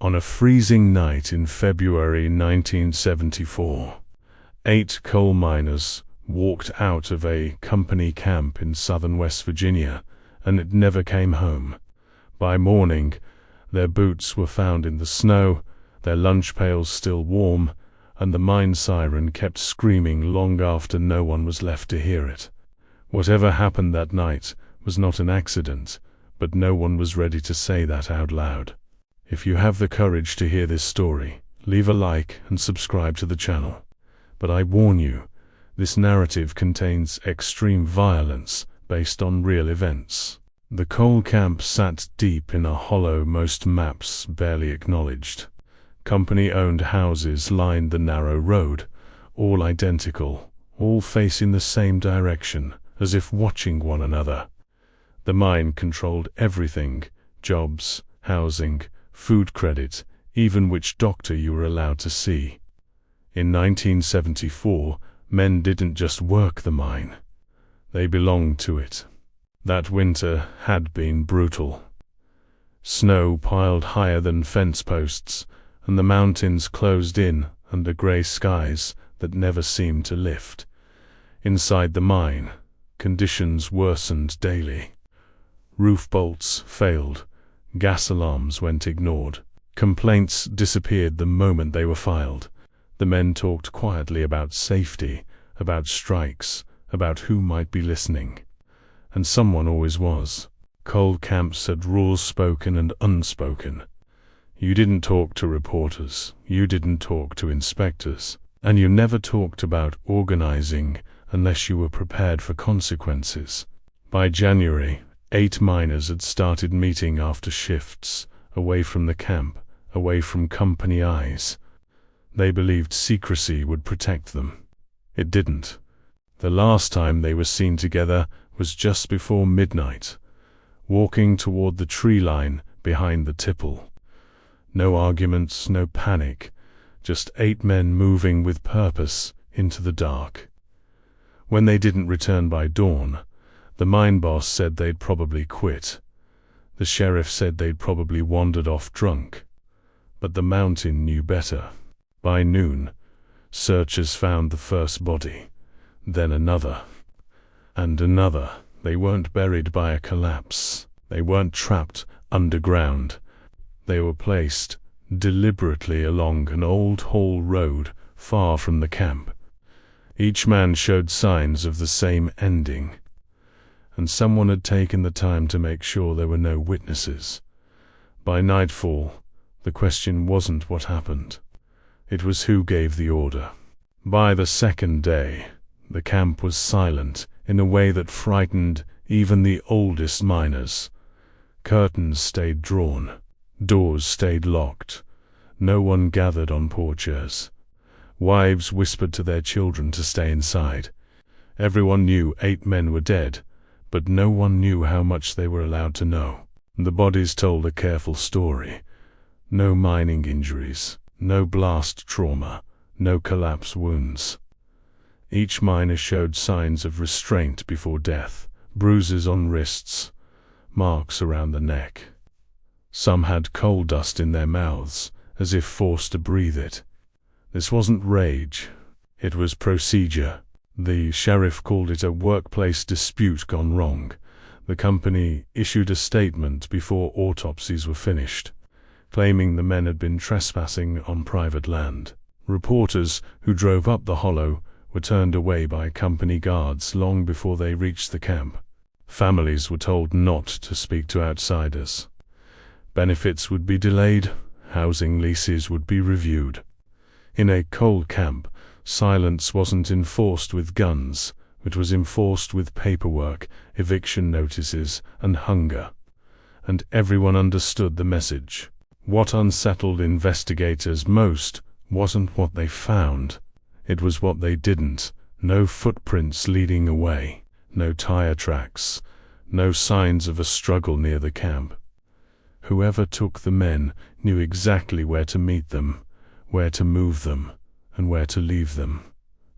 On a freezing night in February 1974, 8 coal miners walked out of a company camp in southern West Virginia, and it never came home. By morning, their boots were found in the snow, their lunch pails still warm, and the mine siren kept screaming long after no one was left to hear it. Whatever happened that night was not an accident, but no one was ready to say that out loud. If you have the courage to hear this story, leave a like and subscribe to the channel. But I warn you, this narrative contains extreme violence based on real events. The coal camp sat deep in a hollow most maps barely acknowledged. Company-owned houses lined the narrow road, all identical, all facing the same direction, as if watching one another. The mine controlled everything: jobs, housing, food credit, even which doctor you were allowed to see. In 1974, men didn't just work the mine. They belonged to it. That winter had been brutal. Snow piled higher than fence posts, and the mountains closed in under gray skies that never seemed to lift. Inside the mine, conditions worsened daily. Roof bolts failed. Gas alarms went ignored. Complaints disappeared the moment they were filed. The men talked quietly about safety, about strikes, about who might be listening. And someone always was. Coal camps had rules spoken and unspoken. You didn't talk to reporters, you didn't talk to inspectors, and you never talked about organizing unless you were prepared for consequences. By January, 8 miners had started meeting after shifts, away from the camp, away from company eyes. They believed secrecy would protect them. It didn't. The last time they were seen together was just before midnight, walking toward the tree line behind the tipple. No arguments, no panic, just 8 men moving with purpose into the dark. When they didn't return by dawn, the mine boss said they'd probably quit. The sheriff said they'd probably wandered off drunk. But the mountain knew better. By noon, searchers found the first body, then another, and another. They weren't buried by a collapse. They weren't trapped underground. They were placed deliberately along an old haul road far from the camp. Each man showed signs of the same ending, and someone had taken the time to make sure there were no witnesses. By nightfall, the question wasn't what happened. It was who gave the order. By the second day, the camp was silent in a way that frightened even the oldest miners. Curtains stayed drawn. Doors stayed locked. No one gathered on porches. Wives whispered to their children to stay inside. Everyone knew 8 men were dead, but no one knew how much they were allowed to know. The bodies told a careful story. No mining injuries, no blast trauma, no collapse wounds. Each miner showed signs of restraint before death: bruises on wrists, marks around the neck. Some had coal dust in their mouths, as if forced to breathe it. This wasn't rage, it was procedure. The sheriff called it a workplace dispute gone wrong. The company issued a statement before autopsies were finished, claiming the men had been trespassing on private land. Reporters who drove up the hollow were turned away by company guards long before they reached the camp. Families were told not to speak to outsiders. Benefits would be delayed, housing leases would be reviewed. In a coal camp, silence wasn't enforced with guns, it was enforced with paperwork, eviction notices, and hunger. And everyone understood the message. What unsettled investigators most wasn't what they found, it was what they didn't. No footprints leading away, no tire tracks, no signs of a struggle near the camp. Whoever took the men knew exactly where to meet them, where to move them, and where to leave them.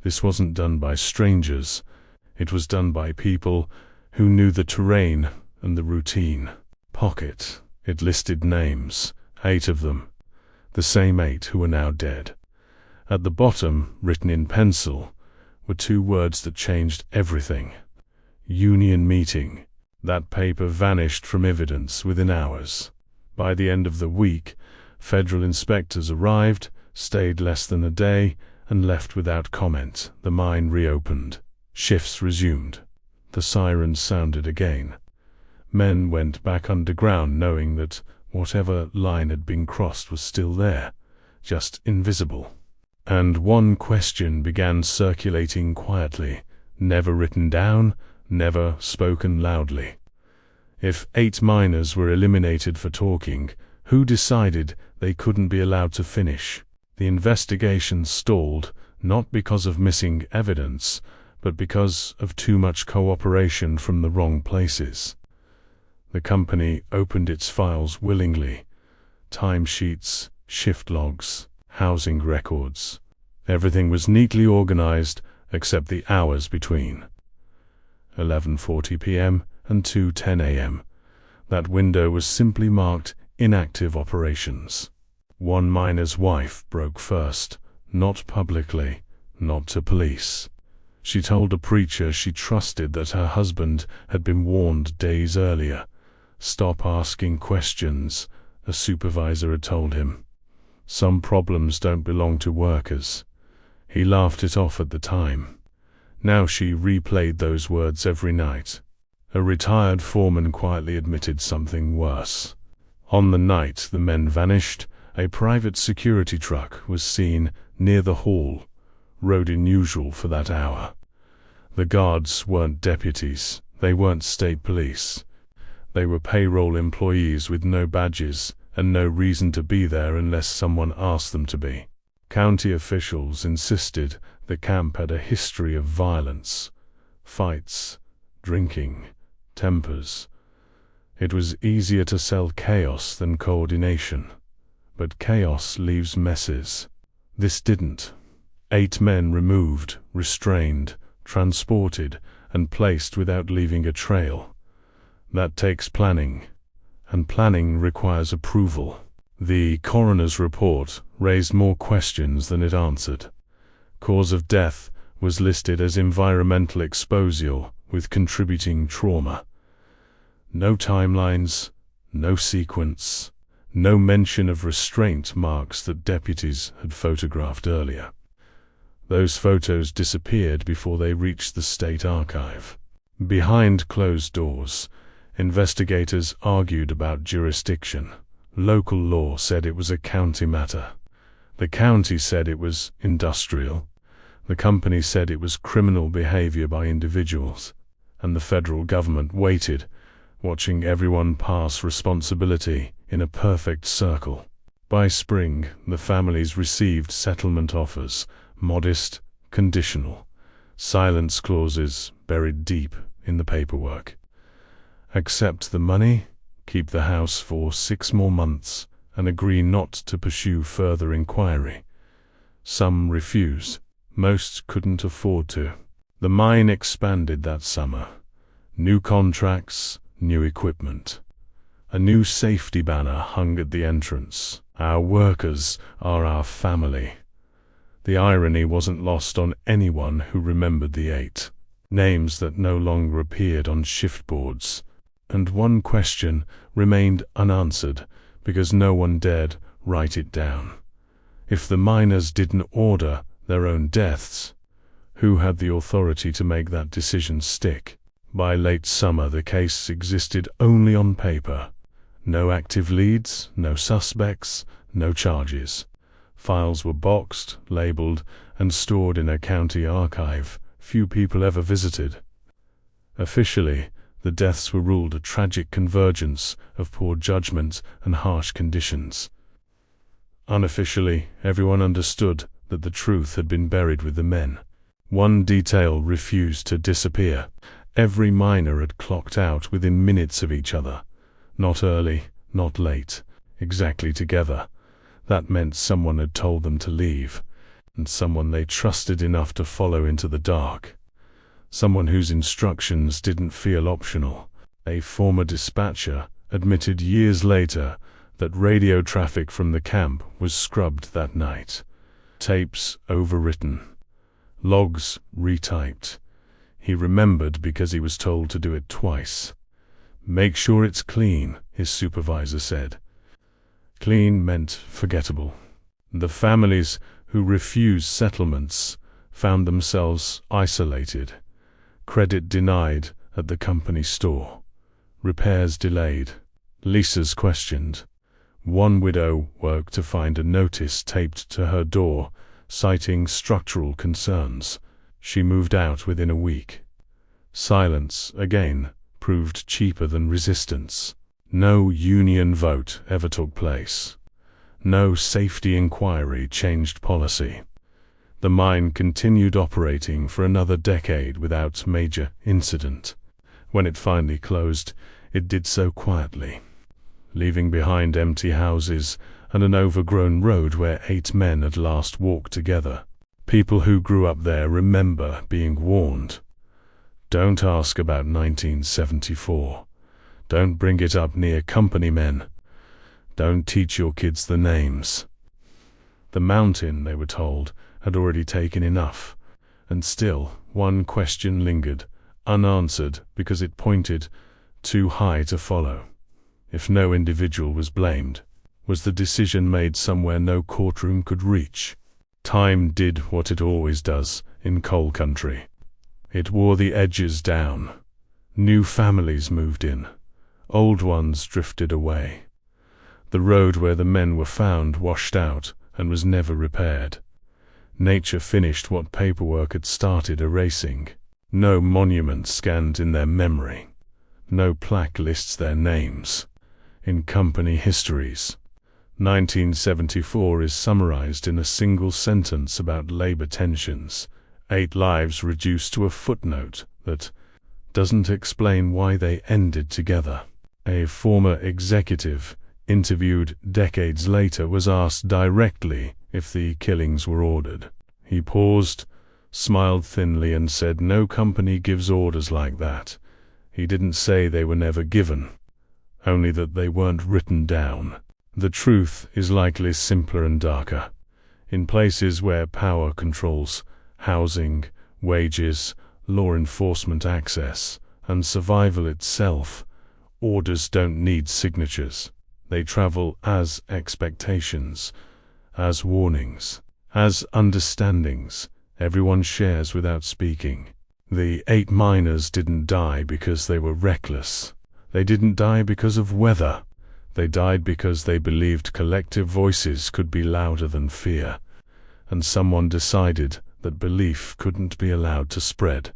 This wasn't done by strangers, it was done by people who knew the terrain and the routine. Pocket. It listed names, 8 of them. the same 8 who were now dead. At the bottom, written in pencil, were 2 words that changed everything. Union meeting. That paper vanished from evidence within hours. By the end of the week, federal inspectors arrived, stayed less than a day, and left without comment. The mine reopened. Shifts resumed. The sirens sounded again. Men went back underground knowing that whatever line had been crossed was still there, just invisible. And one question began circulating quietly, never written down, never spoken loudly. If 8 miners were eliminated for talking, who decided they couldn't be allowed to finish? The investigation stalled, not because of missing evidence, but because of too much cooperation from the wrong places. The company opened its files willingly. Timesheets, shift logs, housing records. Everything was neatly organized except the hours between 11:40 p.m. and 2:10 a.m. That window was simply marked inactive operations. One miner's wife broke first, not publicly, not to police. She told a preacher she trusted that her husband had been warned days earlier. Stop asking questions, a supervisor had told him. Some problems don't belong to workers. He laughed it off at the time. Now she replayed those words every night. A retired foreman quietly admitted something worse. On the night the men vanished, a private security truck was seen near the hall, road unusual for that hour. The guards weren't deputies, they weren't state police. They were payroll employees with no badges and no reason to be there unless someone asked them to be. County officials insisted the camp had a history of violence, fights, drinking, tempers. It was easier to sell chaos than coordination. But chaos leaves messes. This didn't. 8 men removed, restrained, transported, and placed without leaving a trail. That takes planning, and planning requires approval. The coroner's report raised more questions than it answered. Cause of death was listed as environmental exposure with contributing trauma. No timelines, no sequence, no mention of restraint marks that deputies had photographed earlier. Those photos disappeared before they reached the state archive. Behind closed doors, investigators argued about jurisdiction. Local law said it was a county matter. The county said it was industrial. The company said it was criminal behavior by individuals. And the federal government waited, watching everyone pass responsibility in a perfect circle. By spring, the families received settlement offers, modest, conditional, silence clauses buried deep in the paperwork. Accept the money, keep the house for 6 more months, and agree not to pursue further inquiry. Some refused. Most couldn't afford to. The mine expanded that summer. New contracts, new equipment. A new safety banner hung at the entrance. Our workers are our family. The irony wasn't lost on anyone who remembered the 8 names that no longer appeared on shift boards. And one question remained unanswered because no one dared write it down. If the miners didn't order their own deaths, who had the authority to make that decision stick? By late summer, the case existed only on paper. No active leads, no suspects, no charges. Files were boxed, labeled, and stored in a county archive few people ever visited. Officially, the deaths were ruled a tragic convergence of poor judgment and harsh conditions. Unofficially, everyone understood that the truth had been buried with the men. One detail refused to disappear. Every miner had clocked out within minutes of each other. Not early, not late, exactly together. That meant someone had told them to leave, and someone they trusted enough to follow into the dark. Someone whose instructions didn't feel optional. A former dispatcher admitted years later that radio traffic from the camp was scrubbed that night. Tapes overwritten. Logs retyped. He remembered because he was told to do it twice. "Make sure it's clean," his supervisor said. Clean meant forgettable. The families who refused settlements found themselves isolated. Credit denied at the company store. Repairs delayed. Leases questioned. One widow worked to find a notice taped to her door, citing structural concerns. She moved out within a week. Silence, again, proved cheaper than resistance. No union vote ever took place. No safety inquiry changed policy. The mine continued operating for another decade without major incident. When it finally closed, it did so quietly, leaving behind empty houses and an overgrown road where 8 men at last walked together. People who grew up there remember being warned. Don't ask about 1974. Don't bring it up near company men. Don't teach your kids the names. The mountain, they were told, had already taken enough, and still one question lingered, unanswered because it pointed too high to follow. If no individual was blamed, was the decision made somewhere no courtroom could reach? Time did what it always does in coal country. It wore the edges down. New families moved in. Old ones drifted away. The road where the men were found washed out and was never repaired. Nature finished what paperwork had started erasing. No monument scanned in their memory. No plaque lists their names. In company histories, 1974 is summarized in a single sentence about labor tensions. 8 lives reduced to a footnote that doesn't explain why they ended together. A former executive, interviewed decades later, was asked directly if the killings were ordered. He paused, smiled thinly, and said no company gives orders like that. He didn't say they were never given, only that they weren't written down. The truth is likely simpler and darker. In places where power controls housing, wages, law enforcement access, and survival itself, orders don't need signatures. They travel as expectations, as warnings, as understandings. Everyone shares without speaking. The 8 miners didn't die because they were reckless. They didn't die because of weather. They died because they believed collective voices could be louder than fear, and someone decided that belief couldn't be allowed to spread.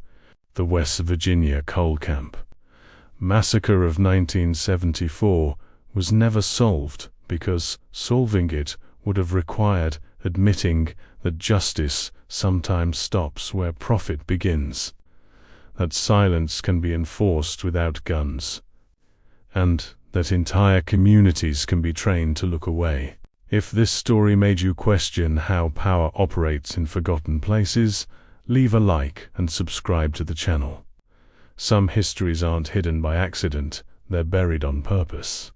The West Virginia coal camp massacre of 1974 was never solved because solving it would have required admitting that justice sometimes stops where profit begins, that silence can be enforced without guns, and that entire communities can be trained to look away. If this story made you question how power operates in forgotten places, leave a like and subscribe to the channel. Some histories aren't hidden by accident, they're buried on purpose.